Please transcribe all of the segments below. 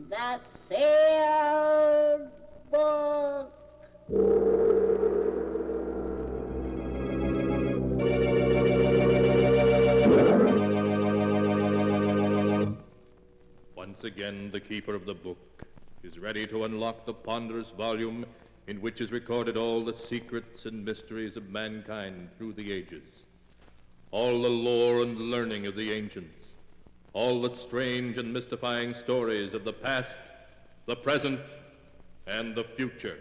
The sealed book. Once again, the keeper of the book is ready to unlock the ponderous volume in which is recorded all the secrets and mysteries of mankind through the ages, all the lore and learning of the ancients, all the strange and mystifying stories of the past, the present, and the future.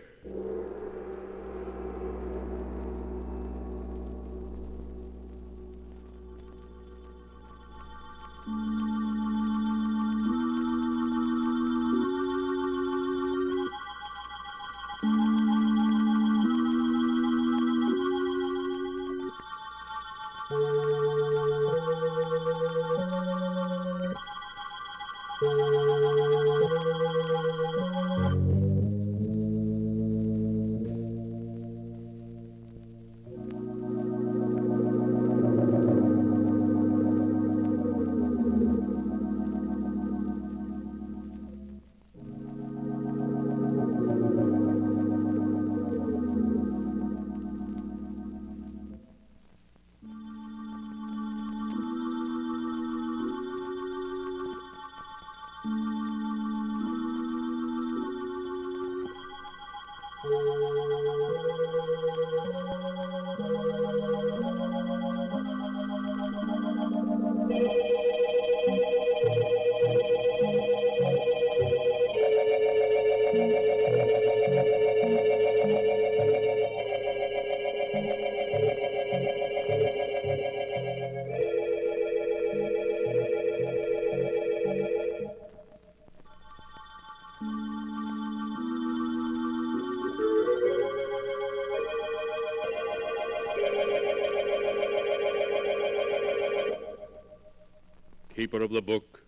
Keeper of the book,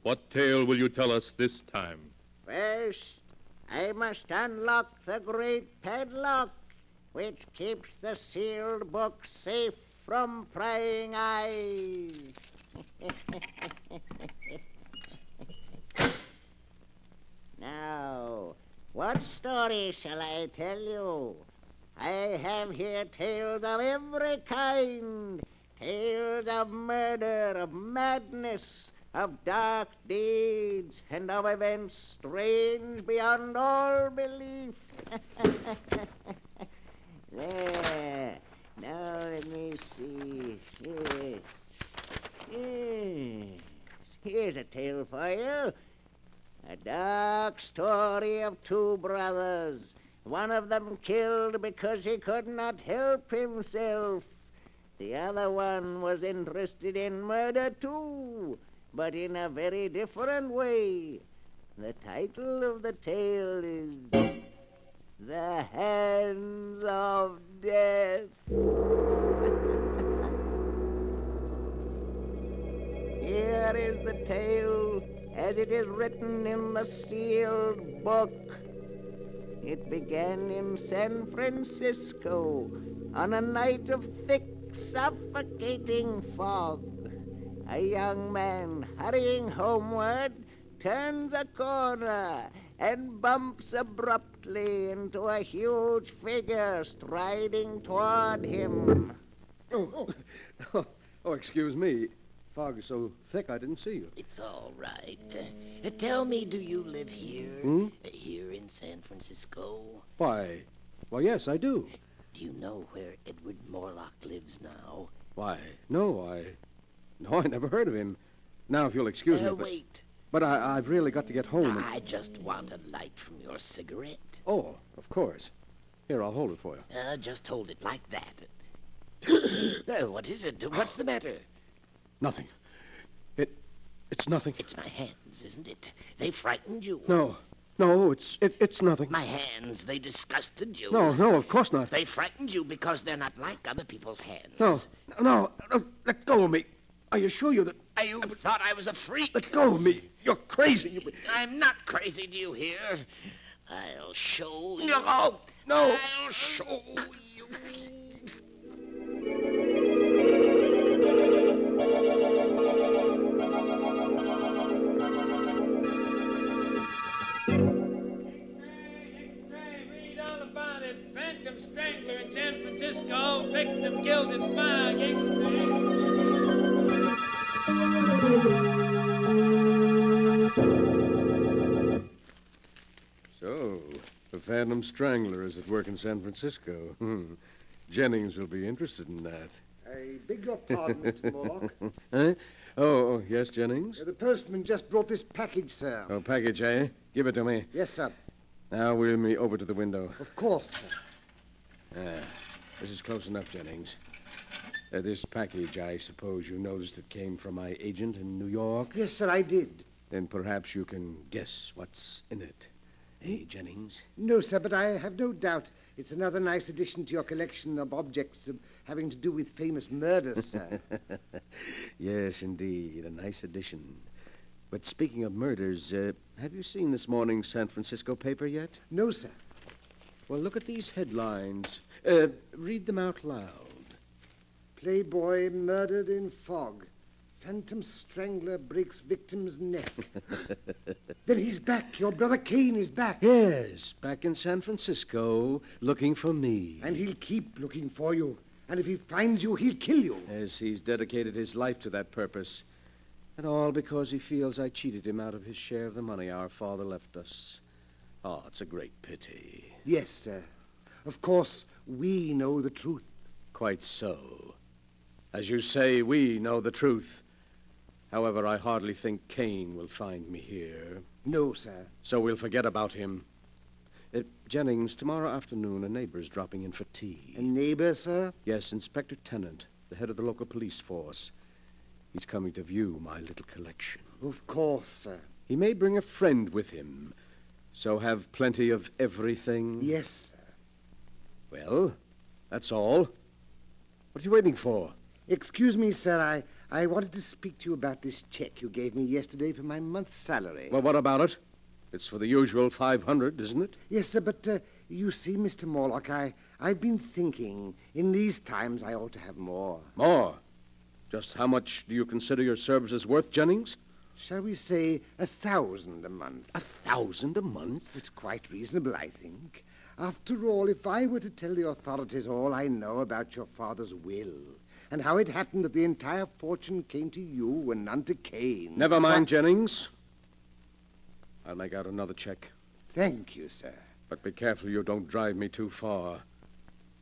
what tale will you tell us this time? First, I must unlock the great padlock which keeps the sealed book safe from prying eyes. Now, what story shall I tell you? I have here tales of every kind. Tales of murder, of madness, of dark deeds, and of events strange beyond all belief. There. Now let me see. Yes. Yes. Here's a tale for you. A dark story of two brothers. One of them killed because he could not help himself. The other one was interested in murder too, but in a very different way. The title of the tale is The Hands of Death. Here is the tale as it is written in the sealed book. It began in San Francisco on a night of thick, suffocating fog. A young man hurrying homeward turns a corner and bumps abruptly into a huge figure striding toward him. Oh, excuse me. Fog is so thick I didn't see you. It's all right. Tell me, do you live here? Here in San Francisco? Why, yes, I do. Do you know where Edward Morlock lives now? Why, no, I never heard of him. Now, if you'll excuse me. Wait. But I've really got to get home. I just want a light from your cigarette. Oh, of course. Here, I'll hold it for you. Just hold it like that. What is it? What's the matter? Nothing. It's nothing. It's my hands, isn't it? They frightened you. No, it's nothing. My hands, they disgusted you. No, of course not. They frightened you because they're not like other people's hands. No, let go of me. I assure you that... You thought I was a freak. Let go of me. You're crazy. I'm not crazy, do you hear? I'll show you. No. I'll show you. Phantom Strangler is at work in San Francisco. Jennings will be interested in that. I beg your pardon, Mr. Morlock. Huh? Oh, yes, Jennings? The postman just brought this package, sir. Oh, package, eh? Give it to me. Yes, sir. Now wheel me over to the window. Of course, sir. This is close enough, Jennings. This package, I suppose you noticed it came from my agent in New York? Yes, sir, I did. Then perhaps you can guess what's in it. Hey, Jennings? No, sir, but I have no doubt it's another nice addition to your collection of objects having to do with famous murders, sir. Yes, indeed. A nice addition. But speaking of murders, have you seen this morning's San Francisco paper yet? No, sir. Well, look at these headlines. Read them out loud. Playboy murdered in fog. Phantom strangler breaks victim's neck. Then he's back. Your brother Kane is back. Yes, back in San Francisco, looking for me. And he'll keep looking for you. And if he finds you, he'll kill you. As he's dedicated his life to that purpose. And all because he feels I cheated him out of his share of the money our father left us. Oh, it's a great pity. Yes, sir. Of course, we know the truth. Quite so. As you say, we know the truth. However, I hardly think Kane will find me here. No, sir. So we'll forget about him. Jennings, tomorrow afternoon, a neighbor's dropping in for tea. A neighbor, sir? Yes, Inspector Tennant, the head of the local police force. He's coming to view my little collection. Of course, sir. He may bring a friend with him. So have plenty of everything? Yes, sir. Well, that's all. What are you waiting for? Excuse me, sir. I wanted to speak to you about this check you gave me yesterday for my month's salary. Well, what about it? It's for the usual 500, isn't it? Yes, sir, but you see, Mr. Morlock, I've been thinking in these times I ought to have more. More? Just how much do you consider your services worth, Jennings? Shall we say 1,000 a month? 1,000 a month? It's quite reasonable, I think. After all, if I were to tell the authorities all I know about your father's will, and how it happened that the entire fortune came to you and none to Kane... Never mind, Jennings. I'll make out another check. Thank you, sir. But be careful you don't drive me too far,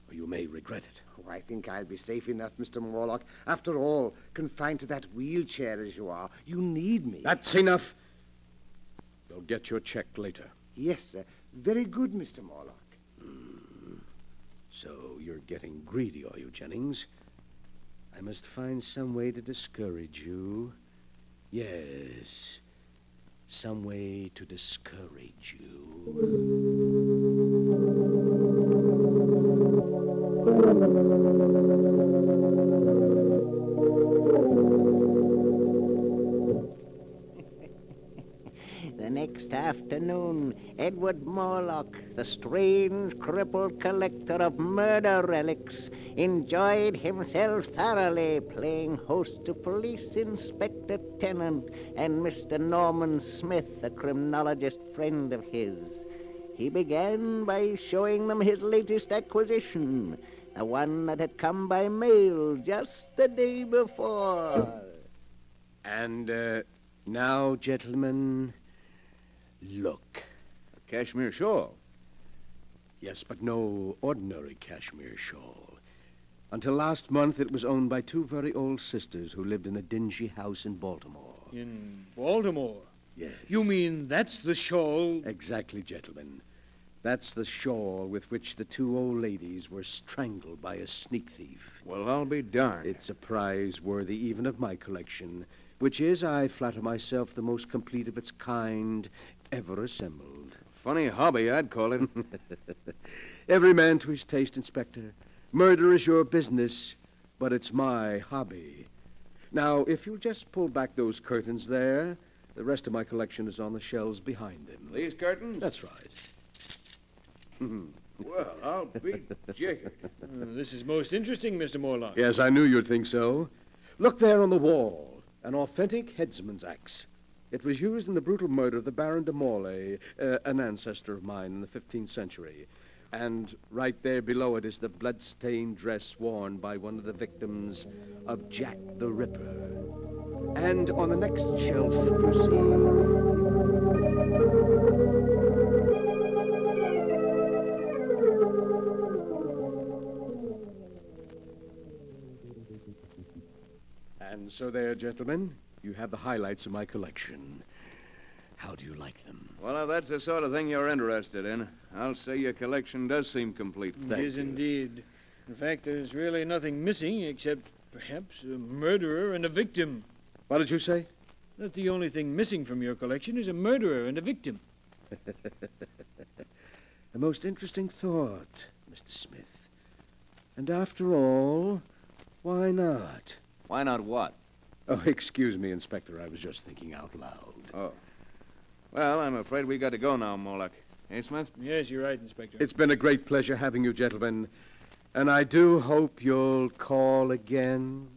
or you may regret it. Oh, I think I'll be safe enough, Mr. Morlock. After all, confined to that wheelchair as you are, you need me. That's enough. You'll get your check later. Yes, sir. Very good, Mr. Morlock. So you're getting greedy, are you, Jennings? I must find some way to discourage you. Yes, some way to discourage you. The next afternoon, Edward Morlock, the strange, crippled collector of murder relics, enjoyed himself thoroughly playing host to Police Inspector Tennant and Mr. Norman Smith, a criminologist friend of his. He began by showing them his latest acquisition, the one that had come by mail just the day before. And now, gentlemen, look. A cashmere shawl. Yes, but no ordinary cashmere shawl. Until last month, it was owned by two very old sisters who lived in a dingy house in Baltimore. In Baltimore? Yes. You mean that's the shawl? Exactly, gentlemen. That's the shawl with which the two old ladies were strangled by a sneak thief. Well, I'll be darned. It's a prize worthy even of my collection, which is, I flatter myself, the most complete of its kind ever assembled. Funny hobby, I'd call it. Every man to his taste, Inspector. Murder is your business, but it's my hobby. Now, if you'll just pull back those curtains there, the rest of my collection is on the shelves behind them. These curtains? That's right. Well, I'll be jiggered. This is most interesting, Mr. Morlock. Yes, I knew you'd think so. Look there on the wall. An authentic headsman's axe. It was used in the brutal murder of the Baron de Morlaix, an ancestor of mine in the 15th century. And right there below it is the blood-stained dress worn by one of the victims of Jack the Ripper. And on the next shelf, you see... And so there, gentlemen, you have the highlights of my collection. How do you like them? Well, if that's the sort of thing you're interested in, I'll say your collection does seem complete. It is indeed. In fact, there's really nothing missing except perhaps a murderer and a victim. What did you say? That the only thing missing from your collection is a murderer and a victim. A most interesting thought, Mr. Smith. And after all, why not? Why not what? Oh, excuse me, Inspector. I was just thinking out loud. Oh. Well, I'm afraid we got to go now, Morlock. Eh, Smith? Yes, you're right, Inspector. It's been a great pleasure having you, gentlemen. And I do hope you'll call again.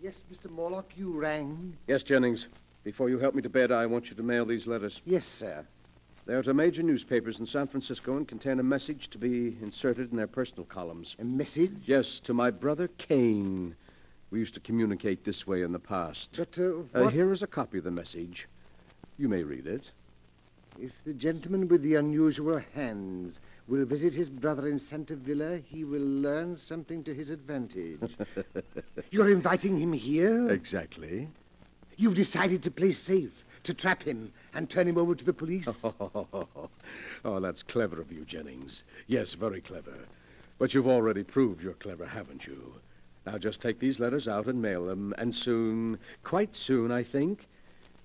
Yes, Mr. Morlock, you rang? Yes, Jennings. Before you help me to bed, I want you to mail these letters. Yes, sir. They're to major newspapers in San Francisco and contain a message to be inserted in their personal columns. A message? Yes, to my brother Kane. We used to communicate this way in the past. But, what? Here is a copy of the message. You may read it. If the gentleman with the unusual hands will visit his brother in Santa Villa, he will learn something to his advantage. You're inviting him here? Exactly. You've decided to play safe, to trap him and turn him over to the police? Oh, that's clever of you, Jennings. Yes, very clever. But you've already proved you're clever, haven't you? Now just take these letters out and mail them, and soon, quite soon, I think,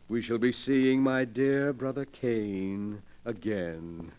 we shall be seeing my dear brother Kane again.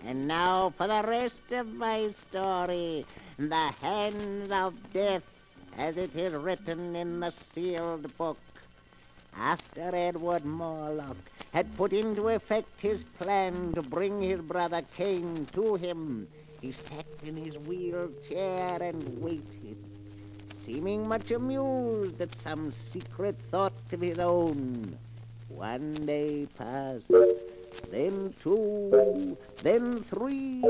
And now for the rest of my story, the hands of death, as it is written in the sealed book. After Edward Morlock had put into effect his plan to bring his brother Kane to him, he sat in his wheelchair and waited, seeming much amused at some secret thought of his own. One day passed, then two, then three,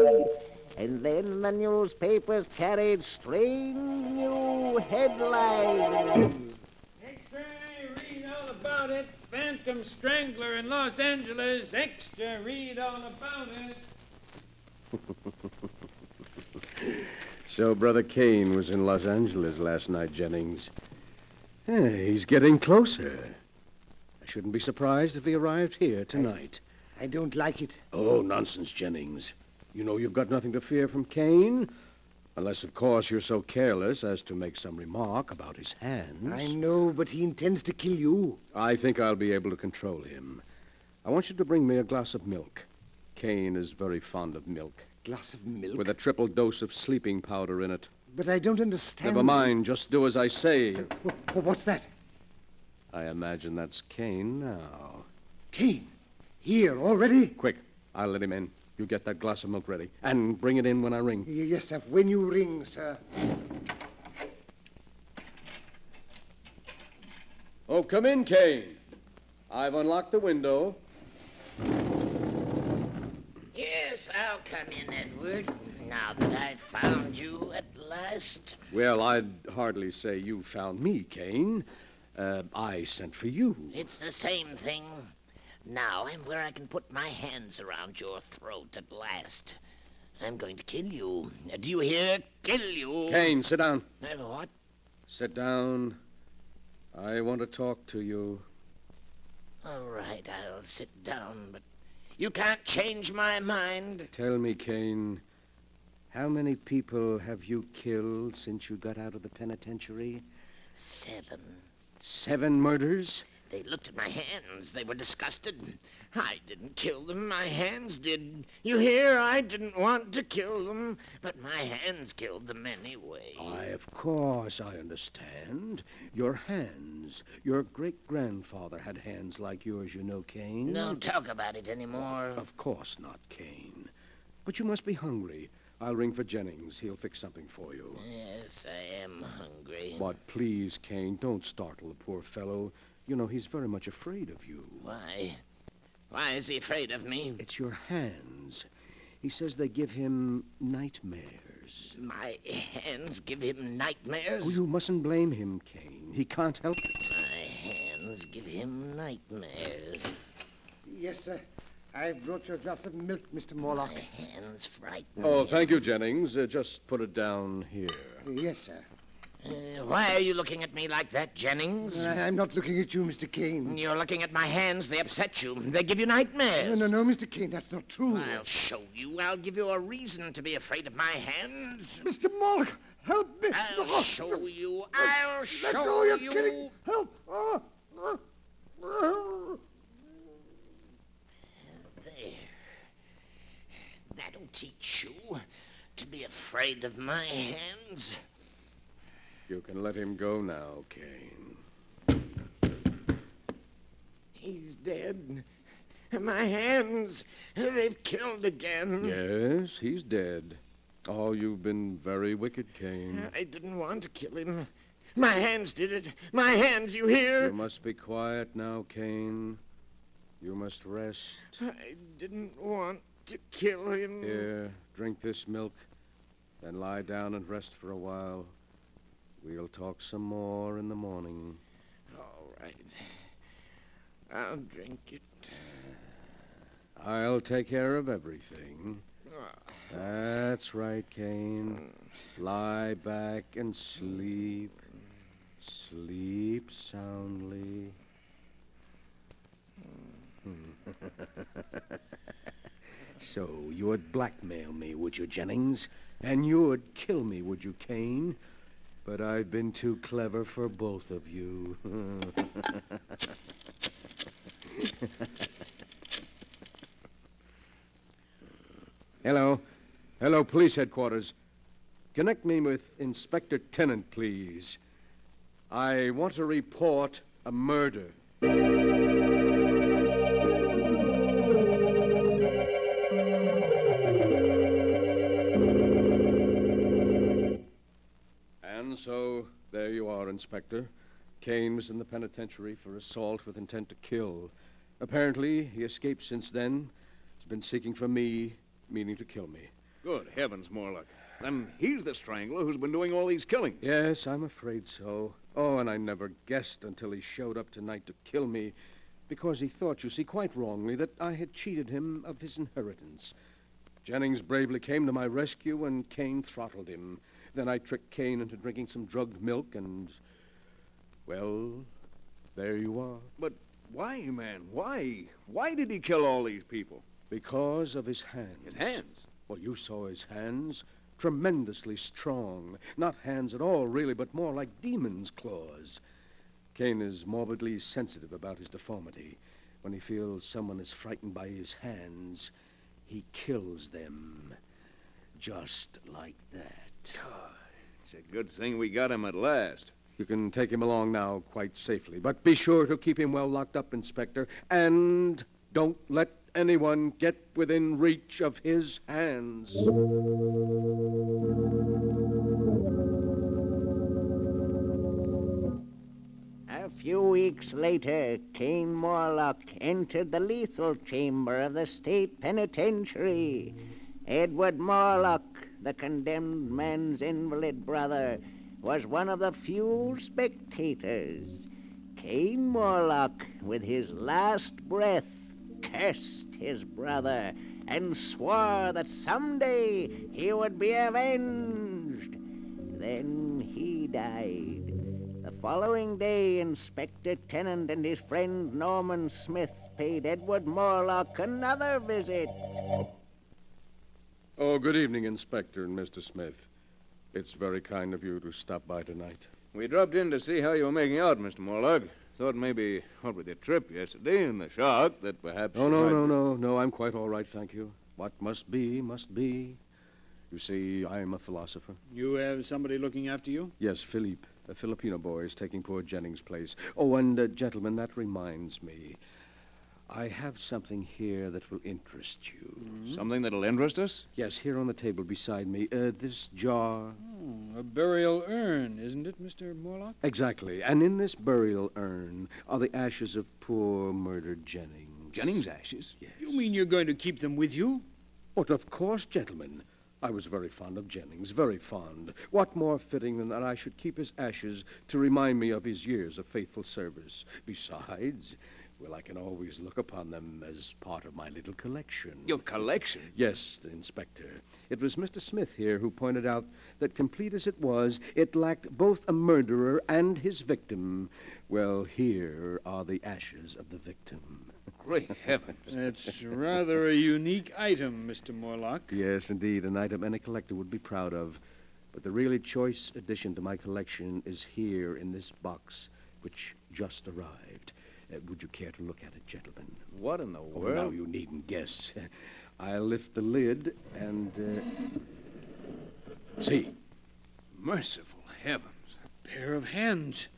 and then the newspapers carried strange new headlines. Extra, read all about it. Phantom Strangler in Los Angeles. Extra, read all about it. So Brother Kane was in Los Angeles last night, Jennings. He's getting closer. A shouldn't be surprised if he arrived here tonight. I don't like it. Oh, nonsense, Jennings. You know you've got nothing to fear from Kane. Unless, of course, you're so careless as to make some remark about his hands. I know, but he intends to kill you. I think I'll be able to control him. I want you to bring me a glass of milk. Kane is very fond of milk. Glass of milk? With a triple dose of sleeping powder in it. But I don't understand. Never mind. Just do as I say. What's that? I imagine that's Kane now. Kane? Here, already? Quick. I'll let him in. You get that glass of milk ready. And bring it in when I ring. Yes, sir. When you ring, sir. Oh, come in, Kane. I've unlocked the window. Yes, I'll come in, Edward. Now that I've found you at last. Well, I'd hardly say you found me, Kane. I sent for you. It's the same thing. Now I'm where I can put my hands around your throat at last. I'm going to kill you. Do you hear? Kill you. Kane, sit down. What? Sit down. I want to talk to you. All right, I'll sit down, but you can't change my mind. Tell me, Kane, how many people have you killed since you got out of the penitentiary? 7. 7 murders? They looked at my hands. They were disgusted. I didn't kill them. My hands did. You hear? I didn't want to kill them, but my hands killed them anyway. Why, of course, I understand. Your hands. Your great-grandfather had hands like yours, you know, Kane. Don't talk about it anymore. Of course not, Kane. But you must be hungry. I'll ring for Jennings. He'll fix something for you. Yes, I am hungry. But please, Kane, don't startle the poor fellow. You know, he's very much afraid of you. Why? Why is he afraid of me? It's your hands. He says they give him nightmares. My hands give him nightmares? Oh, you mustn't blame him, Kane. He can't help it. My hands give him nightmares. Yes, sir. I've brought you a glass of milk, Mr. Morlock. My hands frighten Oh, me. thank you, Jennings. Just put it down here. Yes, sir. Why are you looking at me like that, Jennings? I'm not looking at you, Mr. Kane. You're looking at my hands. They upset you. They give you nightmares. No, Mr. Kane, that's not true. I'll show you. I'll give you a reason to be afraid of my hands. Mr. Morlock, help me. I'll show you. I'll Let show go, you're you. kidding. Help. There. That'll teach you to be afraid of my hands. You can let him go now, Kane. He's dead. My hands, they've killed again. Yes, he's dead. Oh, you've been very wicked, Kane. I didn't want to kill him. My hands did it. My hands, you hear? You must be quiet now, Kane. You must rest. I didn't want to kill him. Here, drink this milk, then lie down and rest for a while. We'll talk some more in the morning. All right. I'll drink it. I'll take care of everything. That's right, Kane. Lie back and sleep. Sleep soundly. So, you would blackmail me, would you, Jennings? And you would kill me, would you, Kane? But I've been too clever for both of you. Hello. Hello, police headquarters. Connect me with Inspector Tennant, please. I want to report a murder. And so, there you are, Inspector. Kane was in the penitentiary for assault with intent to kill. Apparently, he escaped since then. He's been seeking for me, meaning to kill me. Good heavens, Morlock. Then he's the strangler who's been doing all these killings. Yes, I'm afraid so. Oh, and I never guessed until he showed up tonight to kill me, because he thought, you see, quite wrongly, that I had cheated him of his inheritance. Jennings bravely came to my rescue, and Kane throttled him. Then I tricked Kane into drinking some drugged milk, and, well, there you are. But Why, man? Why? Why did he kill all these people? Because of his hands. His hands? Well, you saw his hands. Tremendously strong. Not hands at all, really, but more like demon's claws. Cain is morbidly sensitive about his deformity. When he feels someone is frightened by his hands, he kills them. Just like that. God, it's a good thing we got him at last. You can take him along now quite safely, but be sure to keep him well locked up, Inspector, and don't let anyone get within reach of his hands. A few weeks later, Cain Morlock entered the lethal chamber of the state penitentiary. Edward Morlock, the condemned man's invalid brother, was one of the few spectators. Cain Morlock, with his last breath, cursed his brother and swore that someday he would be avenged. Then he died. The following day, Inspector Tennant and his friend Norman Smith paid Edward Morlock another visit. Oh, good evening, Inspector and Mr. Smith. It's very kind of you to stop by tonight. We dropped in to see how you were making out, Mr. Morlock. Thought maybe, what with your trip yesterday and the shock, that perhaps... Oh, no, I'm quite all right, thank you. What must be, must be. You see, I'm a philosopher. You have somebody looking after you? Yes, Philippe, a Filipino boy, is taking poor Jennings' place. Oh, and, gentlemen, that reminds me. I have something here that will interest you. Mm-hmm. Something that'll interest us? Yes, here on the table beside me. This jar. Oh, a burial urn, isn't it, Mr. Morlock? Exactly. And in this burial urn are the ashes of poor murdered Jennings. Jennings' ashes? Yes. You mean you're going to keep them with you? But of course, gentlemen. I was very fond of Jennings, very fond. What more fitting than that I should keep his ashes to remind me of his years of faithful service? Besides, well, I can always look upon them as part of my little collection. Your collection? Yes, Inspector. It was Mr. Smith here who pointed out that, complete as it was, it lacked both a murderer and his victim. Well, here are the ashes of the victim. Great heavens. That's rather a unique item, Mr. Morlock. Yes, indeed, an item any collector would be proud of. But the really choice addition to my collection is here in this box, which just arrived. Would you care to look at it, gentlemen? What in the Oh, world? now you needn't guess. I'll lift the lid and, see. Merciful heavens. A pair of hands.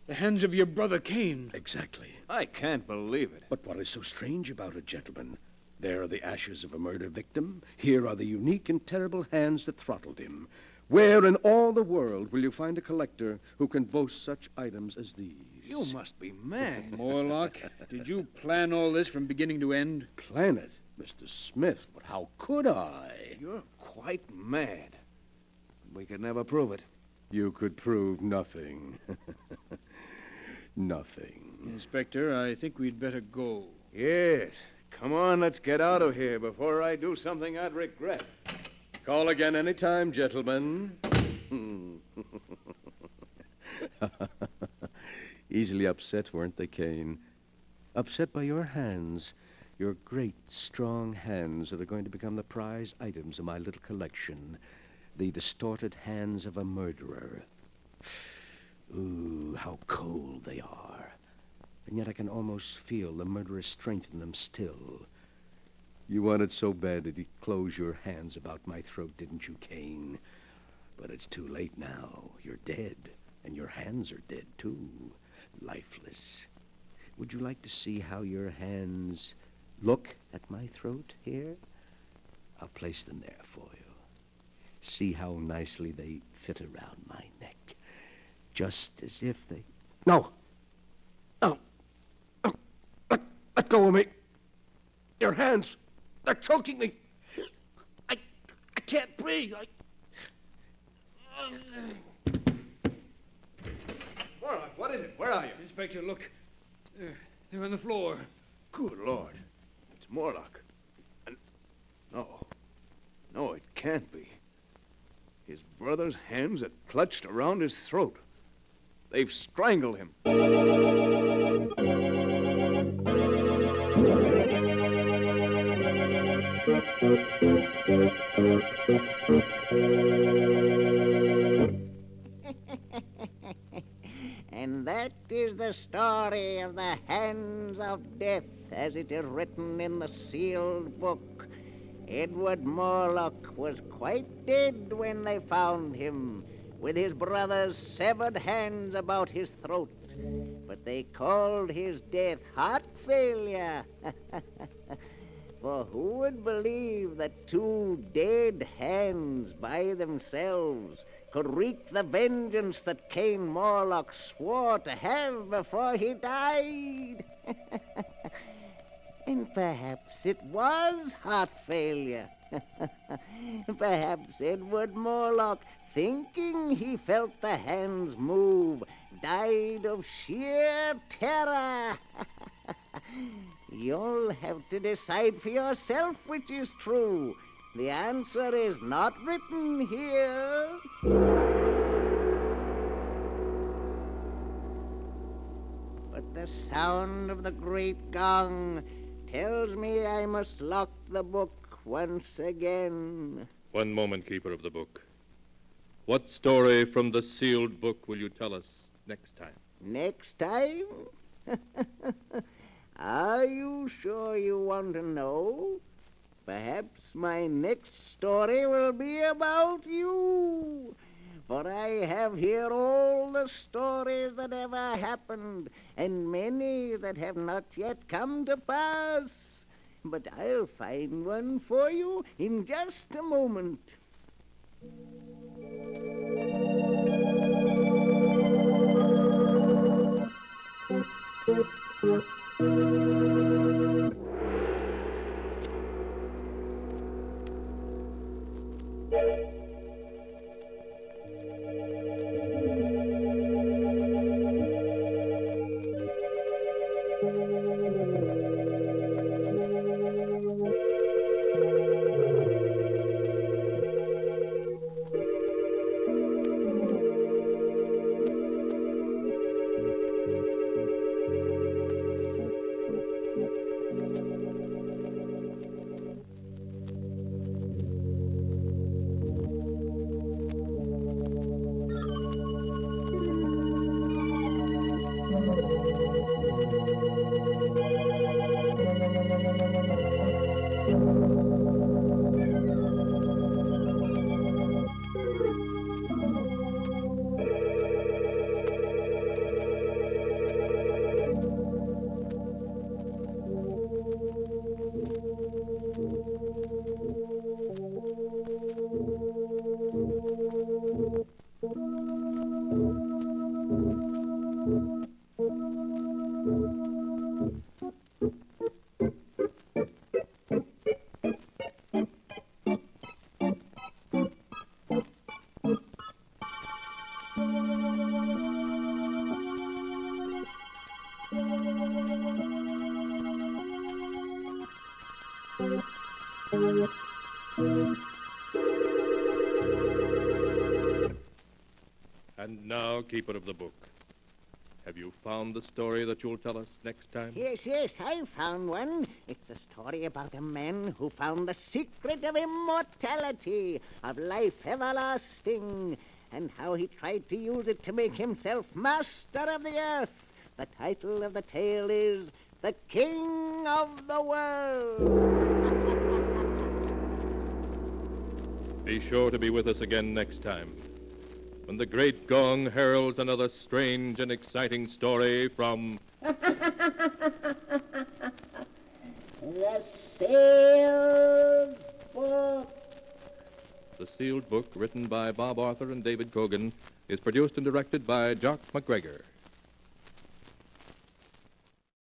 The hands of your brother Cain. Exactly. I can't believe it. But what is so strange about it, gentlemen? There are the ashes of a murder victim. Here are the unique and terrible hands that throttled him. Where in all the world will you find a collector who can boast such items as these? You must be mad. Morlock, did you plan all this from beginning to end? Plan it, Mr. Smith, but how could I? You're quite mad. We could never prove it. You could prove nothing. Nothing. Inspector, I think we'd better go. Yes. Come on, let's get out of here before I do something I'd regret. Call again any time, gentlemen. Easily upset, weren't they, Cain? Upset by your hands. Your great, strong hands that are going to become the prize items of my little collection. The distorted hands of a murderer. Ooh, how cold they are. And yet I can almost feel the murderous strength in them still. You wanted so bad that you'd close your hands about my throat, didn't you, Cain? But it's too late now. You're dead. And your hands are dead, too. Lifeless. Would you like to see how your hands look at my throat here? I'll place them there for you. See how nicely they fit around my neck. Just as if they... No! No! No! Let go of me! Your hands! They're choking me! I can't breathe! Morlock, what is it? Where are you? Inspector, look. They're on the floor. Good Lord. It's Morlock. And... No, it can't be. His brother's hands are clutched around his throat. They've strangled him. And that is the story of the hands of death as it is written in the sealed book. Edward Morlock was quite dead when they found him, with his brother's severed hands about his throat. But they called his death heart failure. For who would believe that two dead hands by themselves could wreak the vengeance that Cain Morlock swore to have before he died? And perhaps it was heart failure. Perhaps Edward Morlock, thinking he felt the hands move, died of sheer terror. You'll have to decide for yourself which is true. The answer is not written here. But the sound of the great gong tells me I must lock the book once again. One moment, Keeper of the Book. What story from the sealed book will you tell us next time? Next time? Are you sure you want to know? Perhaps my next story will be about you. For I have here all the stories that ever happened, and many that have not yet come to pass. But I'll find one for you in just a moment. And now, Keeper of the Book, have you found the story that you'll tell us next time? Yes, I found one. It's a story about a man who found the secret of immortality, of life everlasting, and how he tried to use it to make himself master of the earth. The title of the tale is The King of the World. Be sure to be with us again next time, when the great gong heralds another strange and exciting story from The Sealed Book. The Sealed Book, written by Bob Arthur and David Cogan, is produced and directed by Jock McGregor.